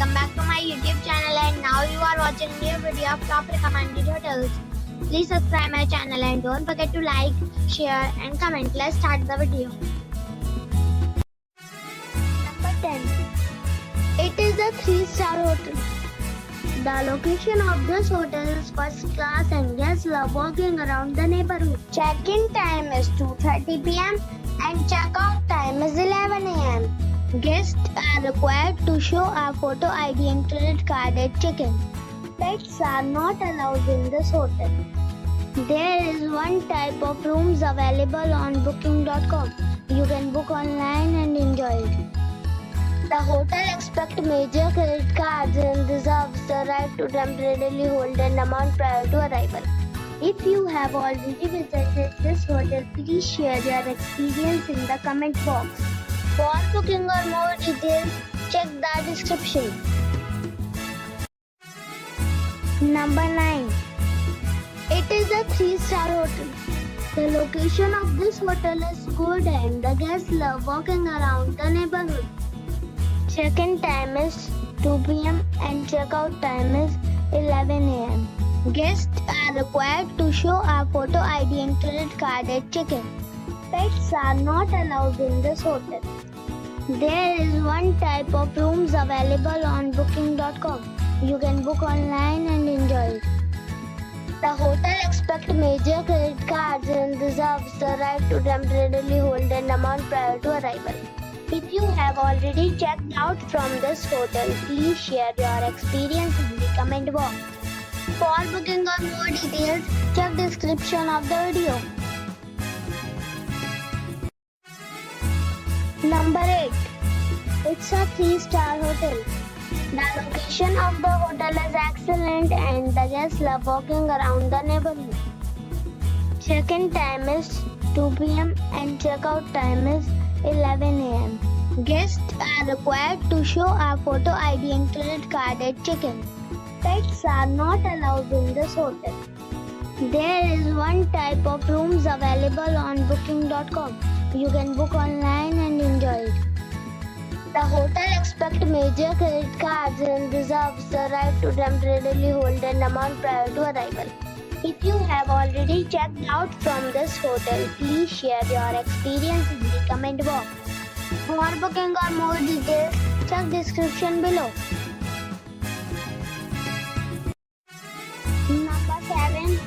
welcome back to my YouTube channel, and now you are watching a new video of top recommended hotels. Please subscribe my channel and don't forget to like, share and comment. Let's start the video. Number 10. It is a 3-star hotel. The location of this hotel is first class and guests love walking around the neighborhood. Check-in time is 2:30 p.m. and check-out time is 11 a.m. Guests are required to show a photo ID and credit card at check-in. Pets are not allowed in this hotel. There is one type of rooms available on booking.com. You can book online and enjoy it. The hotel expects major credit cards and reserves the right to temporarily hold an amount prior to arrival. If you have already visited this hotel, please share your experience in the comment box. For booking or more details, check the description. Number 9. It is a 3-star hotel. The location of this hotel is good and the guests love walking around the neighborhood. Check-in time is 2 p.m. and check-out time is 11 a.m. Guests are required to show a photo ID and credit card at check-in. Pets are not allowed in this hotel. There is one type of rooms available on booking.com. You can book online and enjoy it. The hotel expects major credit cards and reserves the right to temporarily hold an amount prior to arrival. If you have already checked out from this hotel, please share your experience in the comment box. For booking or more details, check description of the video. Number 8. It's a 3-star hotel. The location of the hotel is excellent and the guests love walking around the neighborhood. Check-in time is 2 p.m. and check-out time is 11 a.m. Guests are required to show a photo ID and credit card at check-in. Pets are not allowed in this hotel. There is one type of rooms available on booking.com. You can book online and enjoy it. The hotel expects major credit cards and reserves the right to temporarily hold an amount prior to arrival. If you have already checked out from this hotel, please share your experience in the comment box. For booking or more details, check description below. Number 7.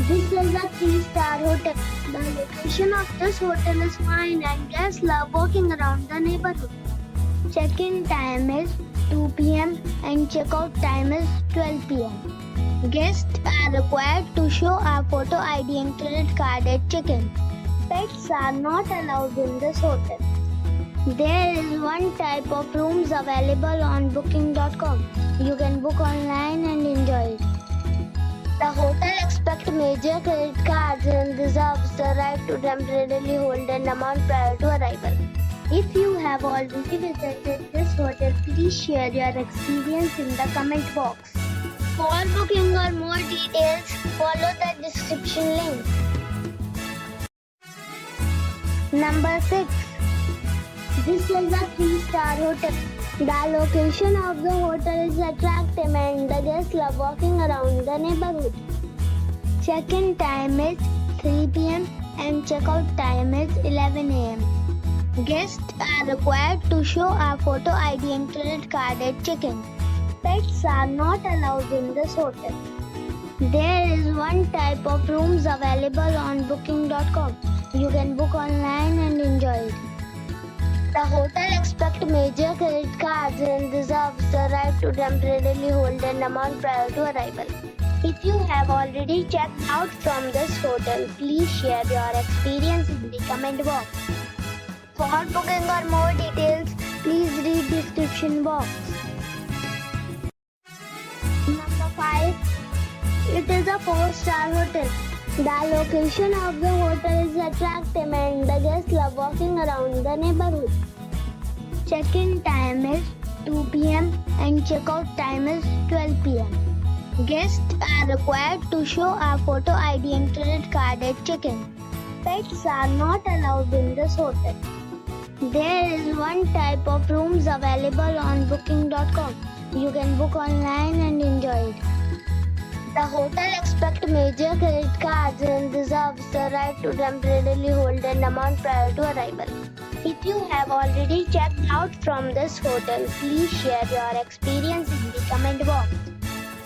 This is a 3-star hotel. The location of this hotel is fine and guests love walking around the neighborhood. Check-in time is 2 p.m. and check-out time is 12 p.m. Guests are required to show a photo ID and credit card at check-in. Pets are not allowed in this hotel. There is one type of rooms available on booking.com. You can book online and enjoy it. The hotel expects major credit cards and reserves the right to temporarily hold an amount prior to arrival. If you have already visited this hotel, please share your experience in the comment box. For booking or more details, follow the description link. Number 6. This is a 3-star hotel. The location of the hotel is attractive and the guests love walking around the neighborhood. Check-in time is 3 p.m. and check-out time is 11 a.m. Guests are required to show a photo ID and credit card at check-in. Pets are not allowed in this hotel. There is one type of rooms available on booking.com. You can book online and enjoy it. The hotel expects major credit cards and reserves the right to temporarily hold an amount prior to arrival. If you have already checked out from this hotel, please share your experience in the comment box. For booking or more details, please read description box. Number 5. It is a 4-star hotel. The location of the hotel is attractive and the guests love walking around the neighborhood. Check-in time is 2 p.m. and check-out time is 12 p.m. Guests are required to show a photo ID and credit card at check-in. Pets are not allowed in this hotel. There is one type of rooms available on booking.com. You can book online and enjoy it. The hotel expects major credit cards and reserves the right to temporarily hold an amount prior to arrival. If you have already checked out from this hotel, please share your experience in the comment box.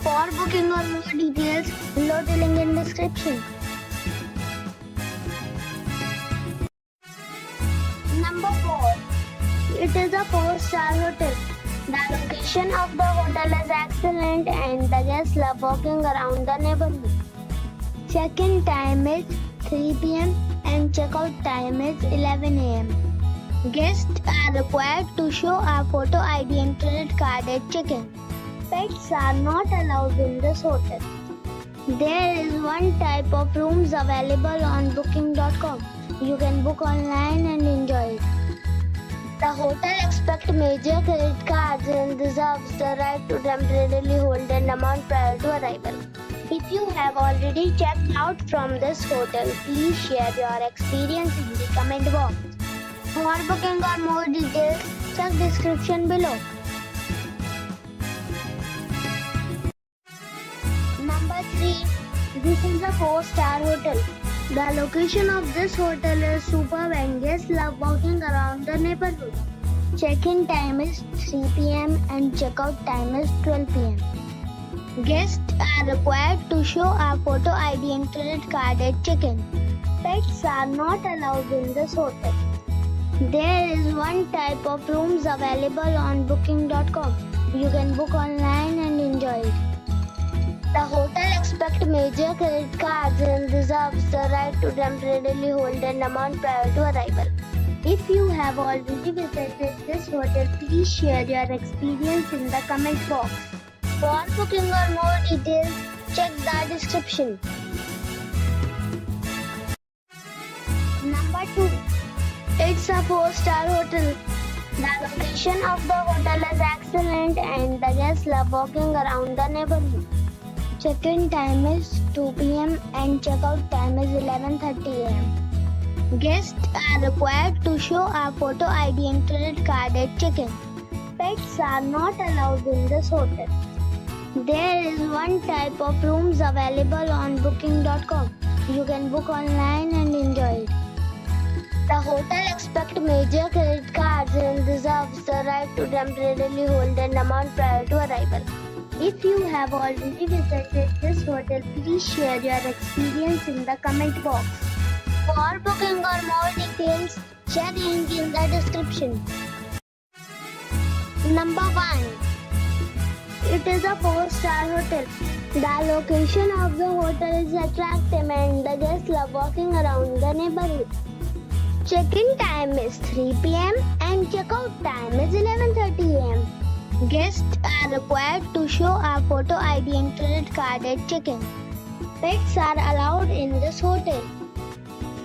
For booking or more details, below the link in description. Number 4. It is a 4-star hotel. The location of the hotel is excellent and the guests love walking around the neighborhood. Check-in time is 3 p.m. and check-out time is 11 a.m. Guests are required to show a photo ID and credit card at check-in. Pets are not allowed in this hotel. There is one type of rooms available on booking.com. You can book online and enjoy it. The hotel expects major credit cards and reserves the right to temporarily hold an amount prior to arrival. If you have already checked out from this hotel, please share your experience in the comment box. For booking or more details, check description below. Number 3. This is a 4-star hotel. The location of this hotel is superb and guests love walking around the neighborhood. Check-in time is 3 p.m. and check-out time is 12 p.m. Guests are required to show a photo ID and credit card at check-in. Pets are not allowed in this hotel. There is one type of rooms available on booking.com. You can book online and enjoy it. The hotel expects major credit cards and reserves the right to temporarily hold an amount prior to arrival. If you have already visited this hotel, please share your experience in the comment box. For booking or more details, check the description. Number 2. It's a 4-star hotel. The location of the hotel is excellent and the guests love walking around the neighborhood. Check-in time is 2 p.m. and check-out time is 11:30 a.m. Guests are required to show a photo ID and credit card at check-in. Pets are not allowed in this hotel. There is one type of rooms available on booking.com. You can book online and enjoy it. The hotel expects major credit cards and reserves the right to temporarily hold an amount prior to arrival. If you have already visited this hotel, please share your experience in the comment box. For booking or more details, check link in the description. Number 1. It is a 4-star hotel. The location of the hotel is attractive and the guests love walking around the neighborhood. Check-in time is 3 p.m. and check-out time is 11:30 a.m. Guests are required to show a photo ID and credit card at check-in. Pets are allowed in this hotel.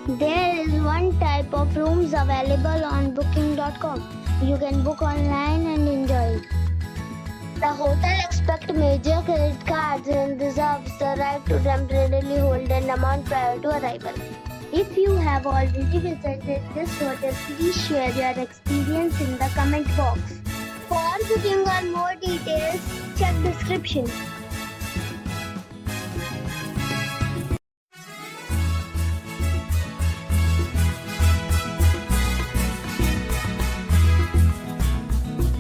There is one type of rooms available on booking.com. You can book online and enjoy it. The hotel expects major credit cards and reserves the right to temporarily hold an amount prior to arrival. If you have already visited this hotel, please share your experience in the comment box. For booking or more details, check description.